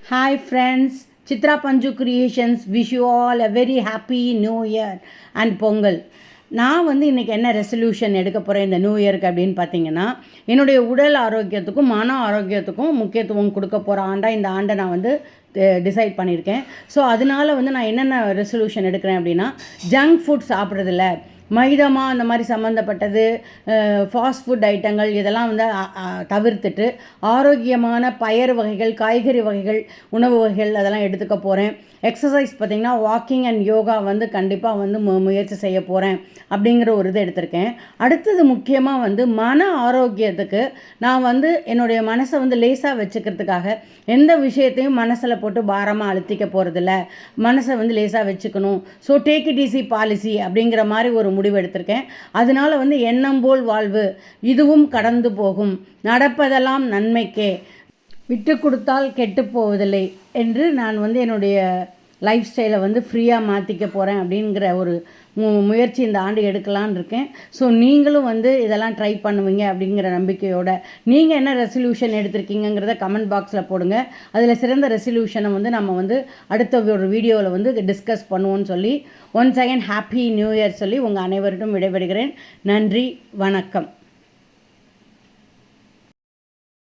Hi friends, Chitra Panju Creations wish you all a very happy new year and Pongal. நான் இன்றைக்கி என்ன resolution எடுக்க போகிறேன் இந்த நியூ இயருக்கு அப்படின்னு பார்த்தீங்கன்னா, என்னுடைய உடல் ஆரோக்கியத்துக்கும் மன ஆரோக்கியத்துக்கும் முக்கியத்துவம் கொடுக்க போகிற ஆண்டாக இந்த ஆண்டை நான் டிசைட் பண்ணியிருக்கேன். ஸோ அதனால் நான் என்னென்ன ரெசல்யூஷன் எடுக்கிறேன் அப்படின்னா, ஜங்க் ஃபுட் சாப்பிட்றதில்ல, மைதமா அந்த மாதிரி சம்மந்தப்பட்டது ஃபாஸ்ட் ஃபுட் ஐட்டங்கள் இதெல்லாம் தவிர்த்துட்டு ஆரோக்கியமான பயறு வகைகள், காய்கறி வகைகள், உணவு வகைகள் அதெல்லாம் எடுத்துக்க போகிறேன். எக்ஸசைஸ் பார்த்திங்கன்னா வாக்கிங் அண்ட் யோகா கண்டிப்பாக முயற்சி செய்ய போகிறேன் அப்படிங்கிற ஒரு இது எடுத்திருக்கேன். அடுத்தது முக்கியமாக மன ஆரோக்கியத்துக்கு நான் என்னுடைய மனசை லேசாக வச்சுக்கிறதுக்காக எந்த விஷயத்தையும் மனசில் போட்டு பாரமாக அழுத்திக்க போகிறதில்ல, மனசை லேசாக வச்சுக்கணும். So take it easy policy அப்படிங்கிற மாதிரி ஒரு முடிவு எடுத்திருக்கேன். அதனால் எண்ணம் போல் வாழ்வு, இதுவும் கடந்து போகும், நடப்பதெல்லாம் நன்மைக்கே, விட்டு கொடுத்தால் கெட்டு போவதில்லை என்று நான் என்னுடைய லைஃப் ஸ்டைலை ஃப்ரீயாக மாற்றிக்க போகிறேன் அப்படிங்கிற ஒரு முயற்சி இந்த ஆண்டு எடுக்கலான்னு இருக்கேன். ஸோ நீங்களும் இதெல்லாம் ட்ரை பண்ணுவீங்க அப்படிங்கிற நம்பிக்கையோட நீங்கள் என்ன ரெசல்யூஷன் எடுத்திருக்கீங்கிறத கமெண்ட் பாக்ஸில் போடுங்க. அதில் சிறந்த ரெசல்யூஷனை நம்ம அடுத்த ஒரு வீடியோவில் டிஸ்கஸ் பண்ணுவோன்னு சொல்லி once again happy new year சொல்லி உங்கள் அனைவருக்கும் விடைபெறுகிறேன். நன்றி, வணக்கம்.